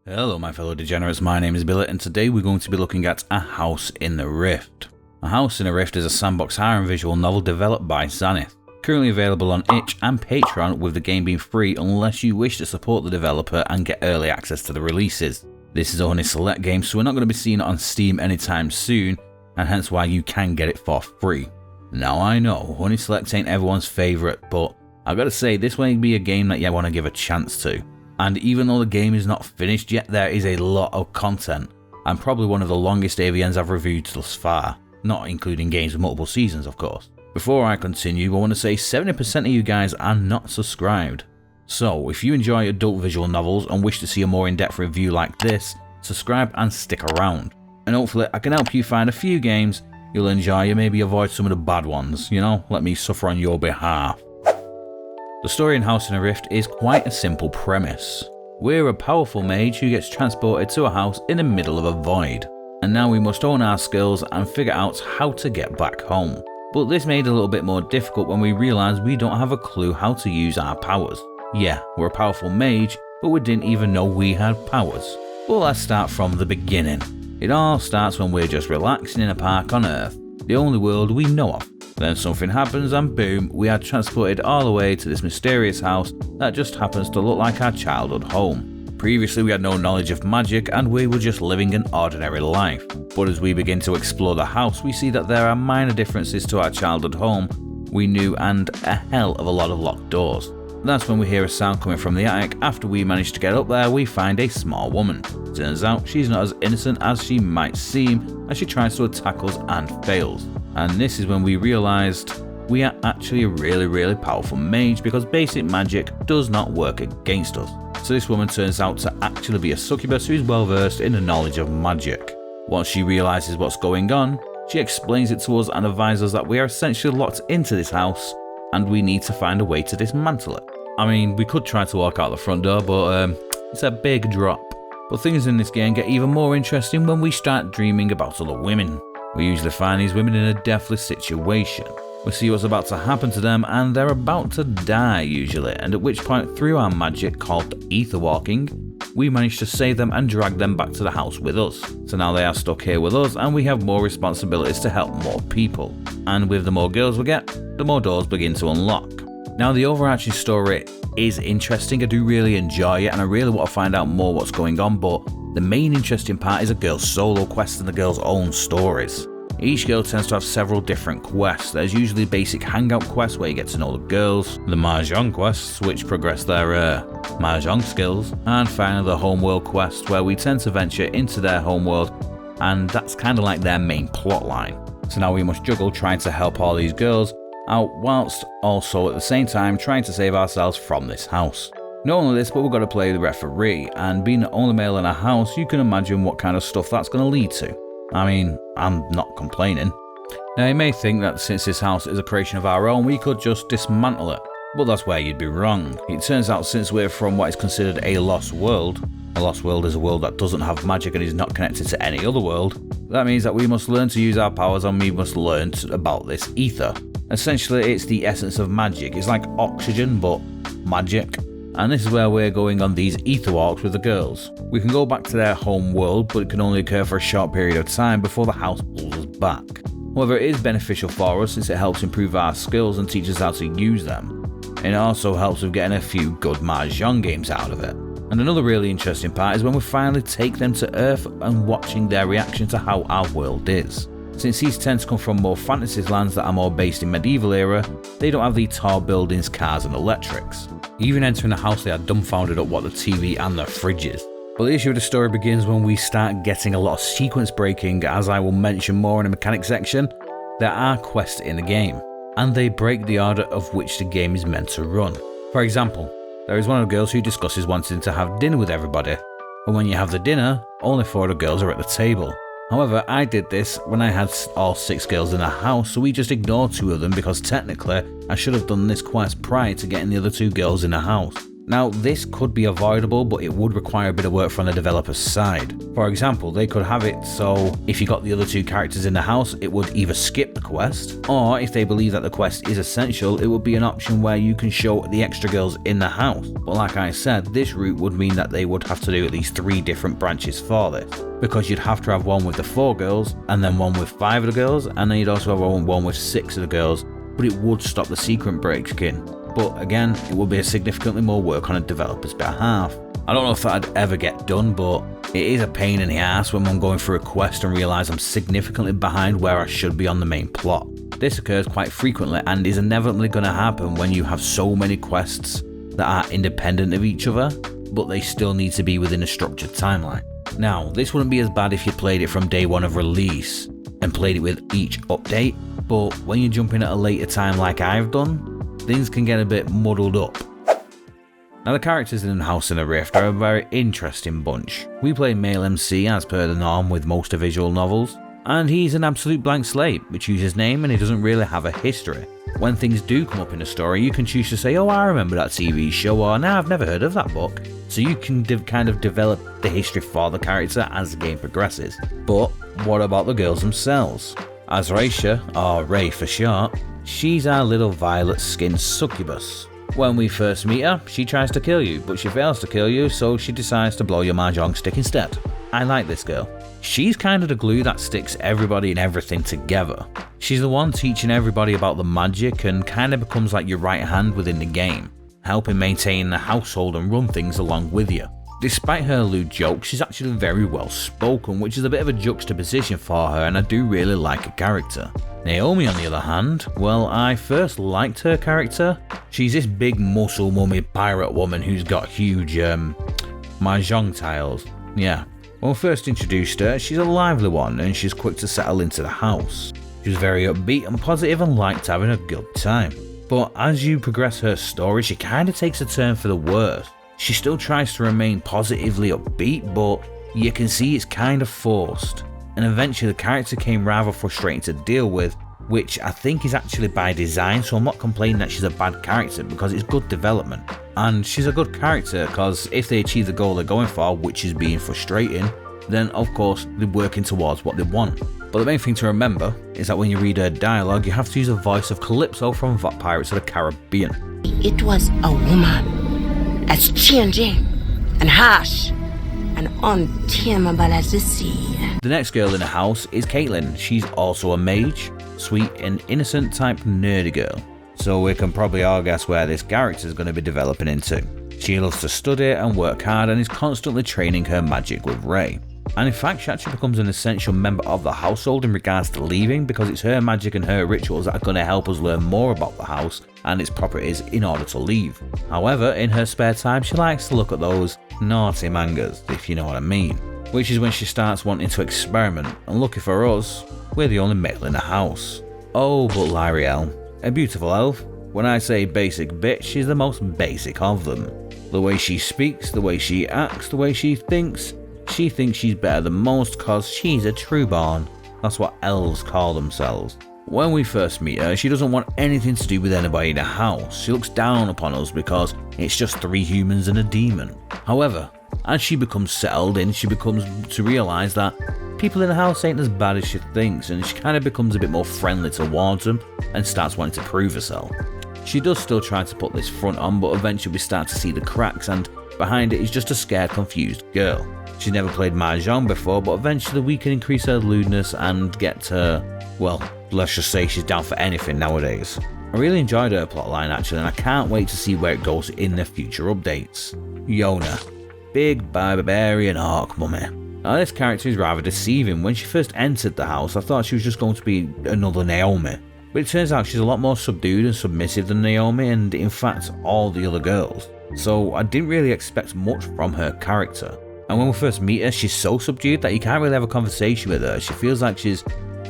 Hello my fellow degenerates, my name is Billet and today we're going to be looking at A House in the Rift. A House in the Rift is a sandbox horror and visual novel developed by Zanith. Currently available on itch and Patreon, with the game being free unless you wish to support the developer and get early access to the releases. This is only a select game, so we're not going to be seeing it on Steam anytime soon, and hence why you can get it for free. Now I know, Honey Select ain't everyone's favourite, but I gotta say this might be a game that you want to give a chance to. And even though the game is not finished yet, there is a lot of content, and probably one of the longest AVNs I've reviewed thus far, not including games with multiple seasons of course. Before I continue, I want to say 70% of you guys are not subscribed. So if you enjoy adult visual novels and wish to see a more in-depth review like this, subscribe and stick around. And hopefully I can help you find a few games you'll enjoy and maybe avoid some of the bad ones, you know, let me suffer on your behalf. The story in House in the Rift is quite a simple premise. We're a powerful mage who gets transported to a house in the middle of a void, and now we must own our skills and figure out how to get back home. But this made it a little bit more difficult when we realised we don't have a clue how to use our powers. Yeah, we're a powerful mage, but we didn't even know we had powers. Well, let's start from the beginning. It all starts when we're just relaxing in a park on Earth, the only world we know of. Then something happens and boom, we are transported all the way to this mysterious house that just happens to look like our childhood home. Previously we had no knowledge of magic and we were just living an ordinary life. But as we begin to explore the house, we see that there are minor differences to our childhood home we knew and a hell of a lot of locked doors. That's when we hear a sound coming from the attic. After we manage to get up there, we find a small woman. Turns out she's not as innocent as she might seem as she tries to attack us and fails. And this is when we realised we are actually a really powerful mage because basic magic does not work against us. So this woman turns out to actually be a succubus who is well versed in the knowledge of magic. Once she realises what's going on, she explains it to us and advises us that we are essentially locked into this house and we need to find a way to dismantle it. I mean, we could try to walk out the front door, but it's a big drop. But things in this game get even more interesting when we start dreaming about other women. We usually find these women in a deathless situation. We see what's about to happen to them and they're about to die usually, and at which point through our magic called ether walking, we manage to save them and drag them back to the house with us. So now they are stuck here with us and we have more responsibilities to help more people. And with the more girls we get, the more doors begin to unlock. Now the overarching story is interesting, I do really enjoy it and I really want to find out more what's going on, but the main interesting part is a girl's solo quest and the girl's own stories. Each girl tends to have several different quests. There's usually basic hangout quests where you get to know the girls, the mahjong quests which progress their mahjong skills, and finally the homeworld quest where we tend to venture into their homeworld and that's kind of like their main plot line. So now we must juggle trying to help all these girls out whilst also at the same time trying to save ourselves from this house. Not only this, but we've got to play the referee, and being the only male in a house, you can imagine what kind of stuff that's going to lead to. I mean, I'm not complaining. Now you may think that since this house is a creation of our own, we could just dismantle it, but that's where you'd be wrong. It turns out since we're from what is considered a lost world is a world that doesn't have magic and is not connected to any other world, that means that we must learn to use our powers and we must learn about this ether. Essentially it's the essence of magic, it's like oxygen but magic. And this is where we're going on these ether walks with the girls. We can go back to their home world, but it can only occur for a short period of time before the house pulls us back. However, it is beneficial for us since it helps improve our skills and teach us how to use them. And it also helps with getting a few good mahjong games out of it. And another really interesting part is when we finally take them to Earth and watching their reaction to how our world is. Since these tend to come from more fantasy lands that are more based in medieval era, they don't have the tall buildings, cars and electrics. Even entering the house they are dumbfounded at what the TV and the fridge is. But the issue of the story begins when we start getting a lot of sequence breaking, as I will mention more in the mechanics section. There are quests in the game, and they break the order of which the game is meant to run. For example, there is one of the girls who discusses wanting to have dinner with everybody, and when you have the dinner, only 4 of the girls are at the table. However, I did this when I had all 6 girls in the house, so we just ignored 2 of them because technically I should have done this quest prior to getting the other 2 girls in the house. Now, this could be avoidable, but it would require a bit of work from the developer's side. For example, they could have it so if you got the other two characters in the house, it would either skip the quest, or if they believe that the quest is essential, it would be an option where you can show the extra girls in the house. But like I said, this route would mean that they would have to do at least 3 different branches for this, because you'd have to have one with the 4 girls, and then one with 5 of the girls, and then you'd also have one with 6 of the girls, but it would stop the secret break-in. But again, it will be a significantly more work on a developer's behalf. I don't know if that'd ever get done, but it is a pain in the ass when I'm going through a quest and realise I'm significantly behind where I should be on the main plot. This occurs quite frequently and is inevitably going to happen when you have so many quests that are independent of each other, but they still need to be within a structured timeline. Now, this wouldn't be as bad if you played it from day one of release and played it with each update, but when you jump in at a later time like I've done, things can get a bit muddled up. Now, the characters in House in the Rift are a very interesting bunch. We play male MC as per the norm with most of visual novels, and he's an absolute blank slate. We choose his name and he doesn't really have a history. When things do come up in a story, you can choose to say, oh, I remember that TV show, or no, I've never heard of that book. So you can kind of develop the history for the character as the game progresses. But what about the girls themselves? Azraisha, or Ray for short, she's our little violet-skinned succubus. When we first meet her, she tries to kill you, but she fails to kill you, so she decides to blow your mahjong stick instead. I like this girl. She's kind of the glue that sticks everybody and everything together. She's the one teaching everybody about the magic and kind of becomes like your right hand within the game, helping maintain the household and run things along with you. Despite her lewd jokes, she's actually very well spoken, which is a bit of a juxtaposition for her, and I do really like her character. Naomi, on the other hand, well, I first liked her character. She's this big muscle mummy pirate woman who's got huge mahjong tiles. Yeah, when we first introduced her, she's a lively one and she's quick to settle into the house. She was very upbeat and positive and liked having a good time. But as you progress her story, she kind of takes a turn for the worse. She still tries to remain positively upbeat, but you can see it's kind of forced. And eventually the character came rather frustrating to deal with, which I think is actually by design, so I'm not complaining that she's a bad character because it's good development. And she's a good character because if they achieve the goal they're going for, which is being frustrating, then of course they're working towards what they want. But the main thing to remember is that when you read her dialogue, you have to use the voice of Calypso from Pirates of the Caribbean. It was a woman as changing and harsh and untamable as the sea. The next girl in the house is Caitlin. She's also a mage, sweet and innocent type nerdy girl. So we can probably all guess where this character is going to be developing into. She loves to study and work hard and is constantly training her magic with Ray. And in fact, she actually becomes an essential member of the household in regards to leaving, because it's her magic and her rituals that are going to help us learn more about the house and its properties in order to leave. However, in her spare time, she likes to look at those naughty mangas, if you know what I mean. Which is when she starts wanting to experiment, and lucky for us, we're the only male in the house. Oh, but Lyriel, a beautiful elf. When I say basic bitch, she's the most basic of them. The way she speaks, the way she acts, the way she thinks she's better than most cause she's a trueborn. That's what elves call themselves. When we first meet her, she doesn't want anything to do with anybody in the house. She looks down upon us because it's just 3 humans and a demon. However, as she becomes settled in, she becomes to realise that people in the house ain't as bad as she thinks, and she kind of becomes a bit more friendly towards them and starts wanting to prove herself. She does still try to put this front on, but eventually we start to see the cracks, and behind it is just a scared, confused girl. She's never played mahjong before, but eventually we can increase her lewdness and get her, well, let's just say she's down for anything nowadays. I really enjoyed her plotline actually, and I can't wait to see where it goes in the future updates. Yona, big barbarian orc mummy. Now this character is rather deceiving. When she first entered the house, I thought she was just going to be another Naomi. But it turns out she's a lot more subdued and submissive than Naomi, and in fact all the other girls. So I didn't really expect much from her character. And when we first meet her, she's so subdued that you can't really have a conversation with her. She feels like she's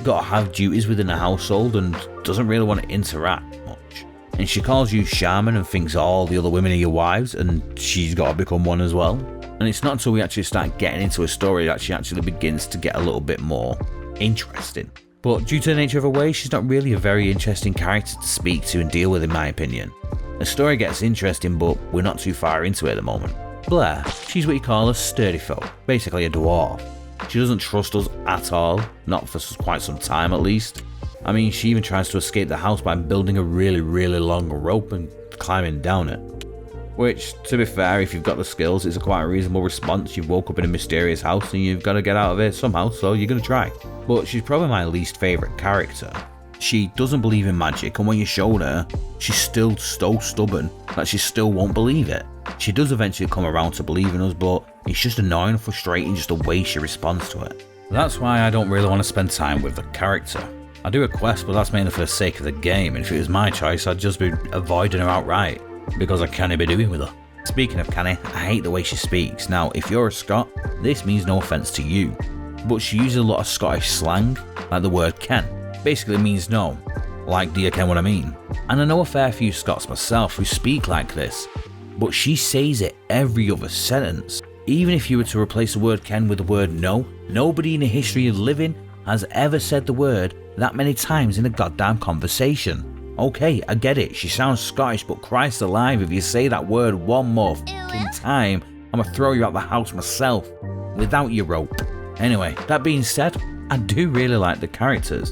got to have duties within the household and doesn't really want to interact much. And she calls you shaman and thinks all the other women are your wives, and she's got to become one as well. And it's not until we actually start getting into a story that she actually begins to get a little bit more interesting. But due to the nature of her ways, she's not really a very interesting character to speak to and deal with in my opinion. The story gets interesting, but we're not too far into it at the moment. Blair, she's what you call a sturdy folk, basically a dwarf. She doesn't trust us at all, not for quite some time at least. I mean, she even tries to escape the house by building a really long rope and climbing down it. Which, to be fair, if you've got the skills, it's a quite reasonable response. You've woke up in a mysterious house and you've got to get out of it somehow, so you're going to try. But she's probably my least favourite character. She doesn't believe in magic, and when you showed her, she's still so stubborn that she still won't believe it. She does eventually come around to believe in us, but it's just annoying and frustrating just the way she responds to it. That's why I don't really want to spend time with the character. I do a quest, but that's mainly for the sake of the game, and if it was my choice, I'd just be avoiding her outright, because I can't be doing with her. Speaking of canny, I hate the way she speaks. Now, if you're a Scot, this means no offence to you, but she uses a lot of Scottish slang, like the word ken. Basically means no, like do you ken what I mean? And I know a fair few Scots myself who speak like this, but she says it every other sentence. Even if you were to replace the word ken with the word no, nobody in the history of living has ever said the word that many times in a goddamn conversation. Okay, I get it, she sounds Scottish, but Christ alive, if you say that word one more fucking time, I'm gonna throw you out the house myself, without your rope. Anyway, that being said, I do really like the characters.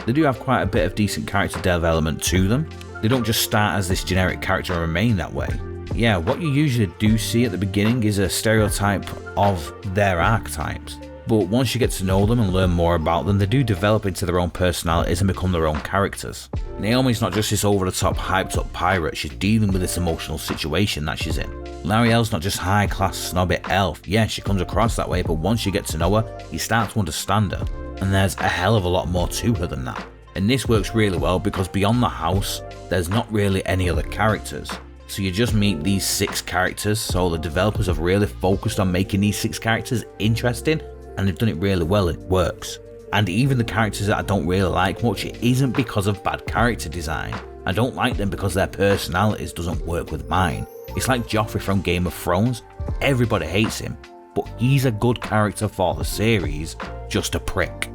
They do have quite a bit of decent character development to them. They don't just start as this generic character and remain that way. Yeah, what you usually do see at the beginning is a stereotype of their archetypes. But once you get to know them and learn more about them, they do develop into their own personalities and become their own characters. Naomi's not just this over-the-top, hyped-up pirate, she's dealing with this emotional situation that she's in. L'Ariel's not just high-class, snobby elf. Yeah, she comes across that way, but once you get to know her, you start to understand her. And there's a hell of a lot more to her than that. And this works really well because beyond the house, there's not really any other characters. So you just meet these 6 characters, so the developers have really focused on making these 6 characters interesting, and they've done it really well, it works. And even the characters that I don't really like much, it isn't because of bad character design. I don't like them because their personalities doesn't work with mine. It's like Joffrey from Game of Thrones, everybody hates him, but he's a good character for the series, just a prick.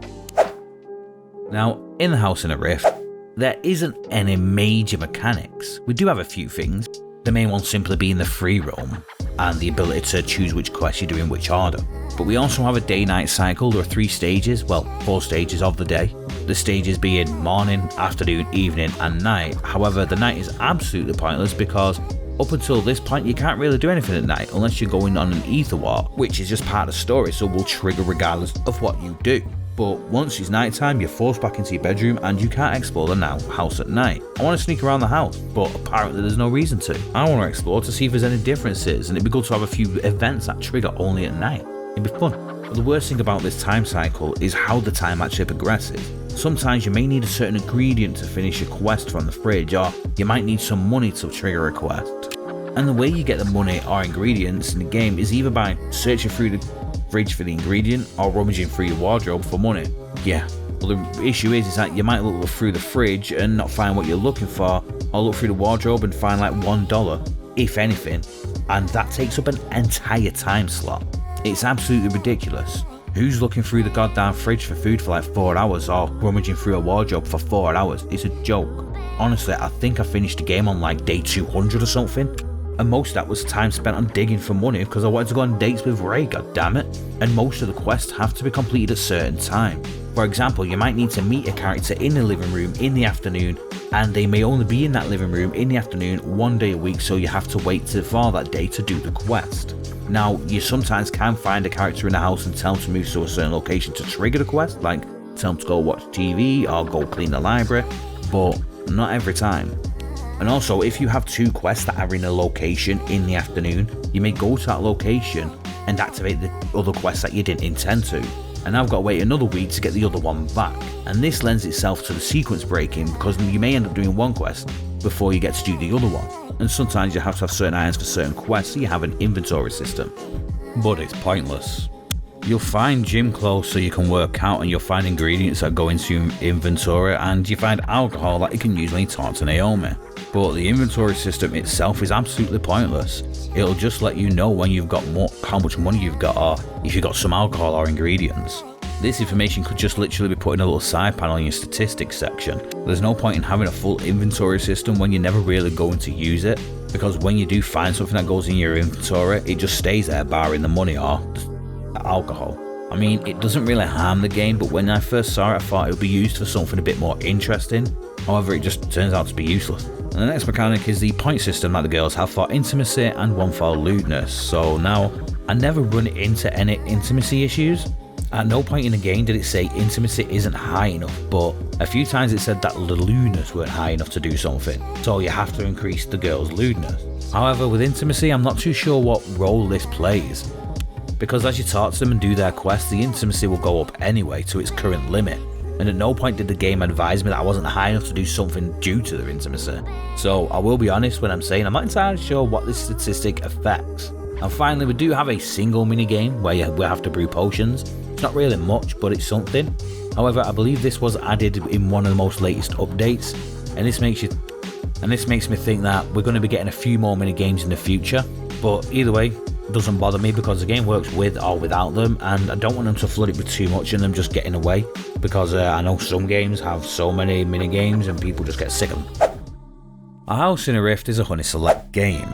Now, in the House in a Rift, there isn't any major mechanics. We do have a few things, the main one simply being the free roam, and the ability to choose which quest you do in which order. But we also have a day-night cycle. There are 3 stages, well, 4 stages of the day. The stages being morning, afternoon, evening and night. However, the night is absolutely pointless because up until this point you can't really do anything at night unless you're going on an ether walk, which is just part of the story, so will trigger regardless of what you do. But once it's night time, you're forced back into your bedroom and you can't explore the house at night. I want to sneak around the house, but apparently there's no reason to. I want to explore to see if there's any differences, and it'd be good to have a few events that trigger only at night. It'd be fun. But the worst thing about this time cycle is how the time actually progresses. Sometimes you may need a certain ingredient to finish a quest from the fridge, or you might need some money to trigger a quest. And the way you get the money or ingredients in the game is either by searching through the fridge for the ingredient or rummaging through your wardrobe for money. Yeah, well the issue is that you might look through the fridge and not find what you're looking for, or look through the wardrobe and find like $1, if anything, and that takes up an entire time slot. It's absolutely ridiculous. Who's looking through the goddamn fridge for food for like 4 hours or rummaging through a wardrobe for 4 hours? It's a joke. Honestly, I think I finished the game on like day 200 or something. And most of that was time spent on digging for money because I wanted to go on dates with Ray, goddammit. And most of the quests have to be completed at a certain time. For example, you might need to meet a character in the living room in the afternoon, and they may only be in that living room in the afternoon 1 day a week, so you have to wait for that day to do the quest. Now, you sometimes can find a character in the house and tell them to move to a certain location to trigger the quest, like tell them to go watch TV or go clean the library, but not every time. And also, if you have 2 quests that are in a location in the afternoon, you may go to that location and activate the other quests that you didn't intend to. And I've got to wait another week to get the other one back. And this lends itself to the sequence breaking because you may end up doing one quest before you get to do the other one. And sometimes you have to have certain items for certain quests, so you have an inventory system. But it's pointless. You'll find gym clothes so you can work out, and you'll find ingredients that go into your inventory, and you find alcohol that you can use when you talk to Naomi. But the inventory system itself is absolutely pointless. It'll just let you know when you've got how much money you've got, or if you've got some alcohol or ingredients. This information could just literally be put in a little side panel in your statistics section. There's no point in having a full inventory system when you're never really going to use it, because when you do find something that goes in your inventory, it just stays there barring the money or alcohol. I mean, it doesn't really harm the game, but when I first saw it, I thought it would be used for something a bit more interesting. However, it just turns out to be useless. And the next mechanic is the point system that the girls have for intimacy and one for lewdness. So now, I never run into any intimacy issues. At no point in the game did it say intimacy isn't high enough, but a few times it said that the lewdness weren't high enough to do something, so you have to increase the girls' lewdness. However, with intimacy, I'm not too sure what role this plays, because as you talk to them and do their quests, the intimacy will go up anyway to its current limit, and at no point did the game advise me that I wasn't high enough to do something due to their intimacy. So I will be honest when I'm saying I'm not entirely sure what this statistic affects. And finally, we do have a single minigame where we have to brew potions. It's not really much, but it's something. However, I believe this was added in one of the most latest updates, and this makes me think that we're going to be getting a few more mini games in the future. But either way, it doesn't bother me because the game works with or without them, and I don't want them to flood it with too much and them just getting away, because I know some games have so many mini games and people just get sick of them. A House in a Rift is a Honey Select game.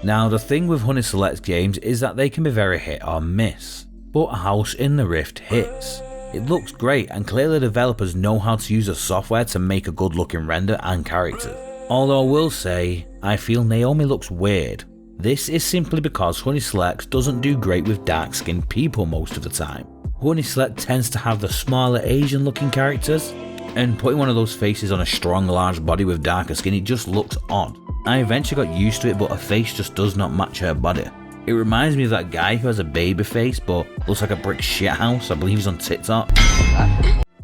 Now, the thing with Honey Select games is that they can be very hit or miss, but A House in the Rift hits. It looks great, and clearly developers know how to use the software to make a good looking render and character. Although I will say, I feel Naomi looks weird. This is simply because Honey Select doesn't do great with dark skinned people most of the time. Honey Select tends to have the smaller Asian looking characters, and putting one of those faces on a strong large body with darker skin, it just looks odd. I eventually got used to it, but her face just does not match her body. It reminds me of that guy who has a baby face but looks like a brick shithouse. I believe he's on TikTok.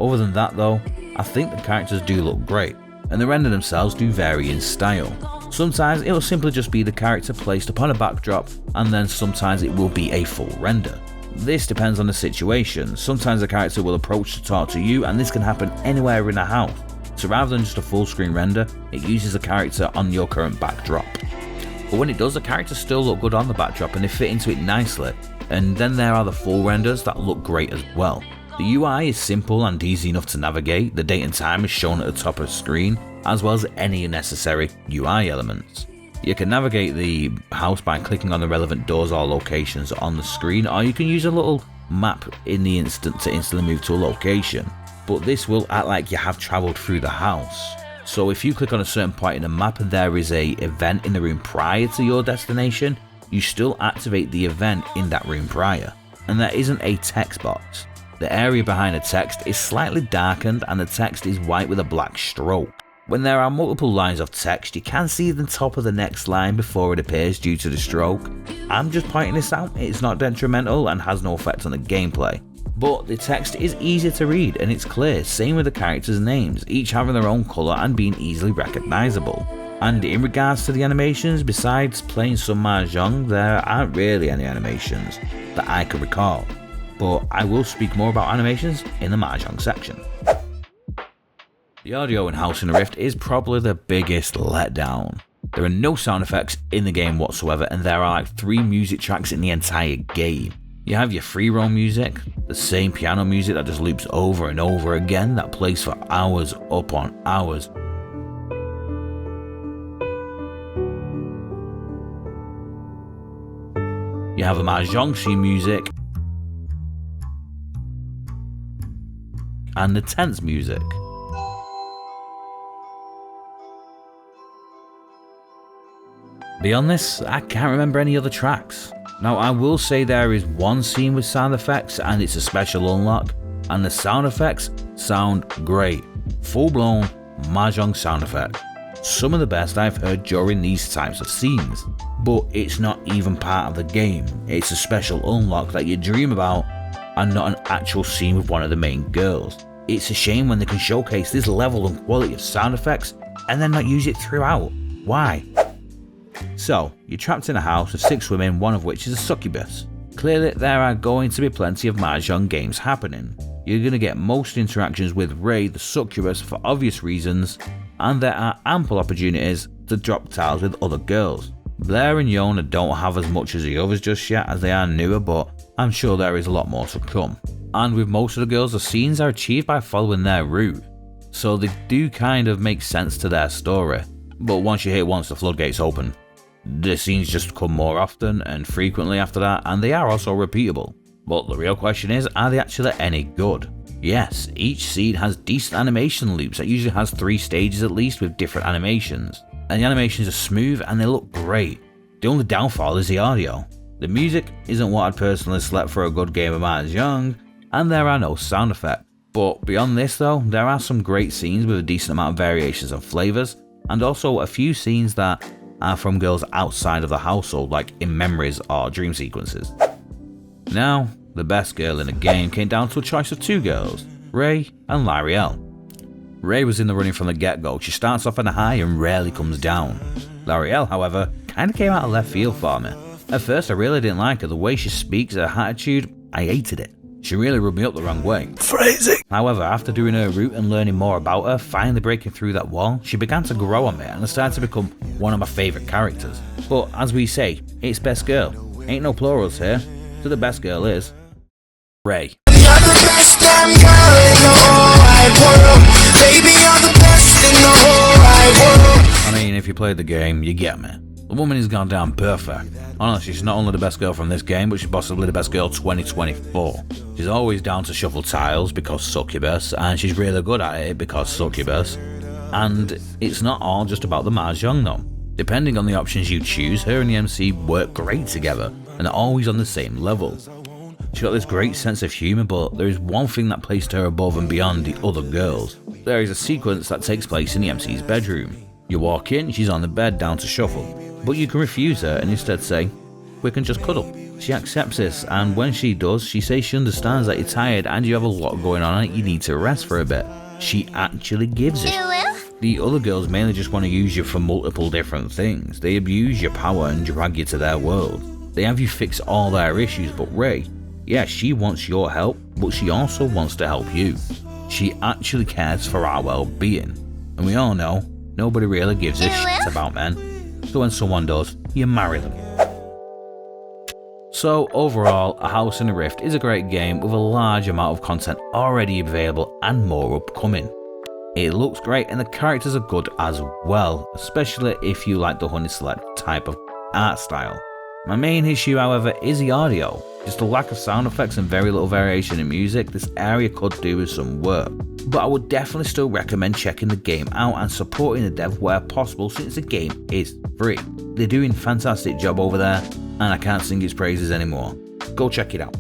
Other than that though, I think the characters do look great, and the render themselves do vary in style. Sometimes it will simply just be the character placed upon a backdrop, and then sometimes it will be a full render. This depends on the situation. Sometimes the character will approach to talk to you, and this can happen anywhere in a house. So rather than just a full screen render, it uses the character on your current backdrop. But when it does, the characters still look good on the backdrop and they fit into it nicely. And then there are the full renders that look great as well. The UI is simple and easy enough to navigate. The date and time is shown at the top of the screen, as well as any necessary UI elements. You can navigate the house by clicking on the relevant doors or locations on the screen, or you can use a little map in the instant to instantly move to a location. But this will act like you have travelled through the house. So if you click on a certain point in the map and there is an event in the room prior to your destination, you still activate the event in that room prior. And there isn't a text box. The area behind the text is slightly darkened and the text is white with a black stroke. When there are multiple lines of text, you can see the top of the next line before it appears due to the stroke. I'm just pointing this out, it's not detrimental and has no effect on the gameplay. But the text is easy to read and it's clear, same with the characters' names, each having their own colour and being easily recognisable. And in regards to the animations, besides playing some Mahjong, there aren't really any animations that I can recall. But I will speak more about animations in the Mahjong section. The audio in House in the Rift is probably the biggest letdown. There are no sound effects in the game whatsoever, and there are like 3 music tracks in the entire game. You have your free roam music, the same piano music that just loops over and over again that plays for hours upon hours. You have the Mahjong scene music and the tense music. Beyond this, I can't remember any other tracks. Now I will say there is one scene with sound effects and it's a special unlock, and the sound effects sound great. Full blown Mahjong sound effect. Some of the best I've heard during these types of scenes. But it's not even part of the game, it's a special unlock that you dream about and not an actual scene with one of the main girls. It's a shame when they can showcase this level and quality of sound effects and then not use it throughout. Why? So, you're trapped in a house with 6 women, one of which is a succubus. Clearly there are going to be plenty of Mahjong games happening. You're going to get most interactions with Ray the succubus for obvious reasons, and there are ample opportunities to drop tiles with other girls. Blair and Yona don't have as much as the others just yet as they are newer, but I'm sure there is a lot more to come. And with most of the girls, the scenes are achieved by following their route, so they do kind of make sense to their story. But once you hit once, the floodgates open. The scenes just come more often and frequently after that, and they are also repeatable. But the real question is, are they actually any good? Yes, each scene has decent animation loops that usually has 3 stages at least with different animations. And the animations are smooth and they look great. The only downfall is the audio. The music isn't what I'd personally select for a good game of Mars Young, and there are no sound effects. But beyond this though, there are some great scenes with a decent amount of variations and flavours, and also a few scenes that are from girls outside of the household, like in memories or dream sequences. Now, the best girl in the game came down to a choice of 2 girls, Ray and Lariel. Ray was in the running from the get-go. She starts off on a high and rarely comes down. Lariel, however, kinda came out of left field for me. At first I really didn't like her, the way she speaks, her attitude, I hated it. She really rubbed me up the wrong way. Phrasing! However, after doing her route and learning more about her, finally breaking through that wall, she began to grow on me and started to become one of my favourite characters. But as we say, it's best girl. Ain't no plurals here, so the best girl is Ray. You're the best damn girl in the whole wide world. Baby, you're the best in the whole wide world. I mean, if you played the game, you get me. The woman has gone down perfect. Honestly, she's not only the best girl from this game, but she's possibly the best girl 2024. She's always down to shuffle tiles because succubus, and she's really good at it because succubus. And it's not all just about the mahjong though. Depending on the options you choose, her and the MC work great together, and are always on the same level. She's got this great sense of humour, but there is one thing that placed her above and beyond the other girls. There is a sequence that takes place in the MC's bedroom. You walk in, she's on the bed down to shuffle. But you can refuse her and instead say, we can just cuddle. She accepts this, and when she does, she says she understands that you're tired and you have a lot going on and you need to rest for a bit. She actually gives it. The other girls mainly just want to use you for multiple different things. They abuse your power and drag you to their world. They have you fix all their issues, but Ray, yeah, she wants your help, but she also wants to help you. She actually cares for our well-being. And we all know, nobody really gives a shit about men. So when someone does, you marry them. So overall, A House in the Rift is a great game with a large amount of content already available and more upcoming. It looks great and the characters are good as well, especially if you like the Honey Select type of art style. My main issue, however, is the audio. Just the lack of sound effects and very little variation in music. This area could do with some work. But I would definitely still recommend checking the game out and supporting the dev where possible since the game is free. They're doing a fantastic job over there and I can't sing its praises anymore. Go check it out.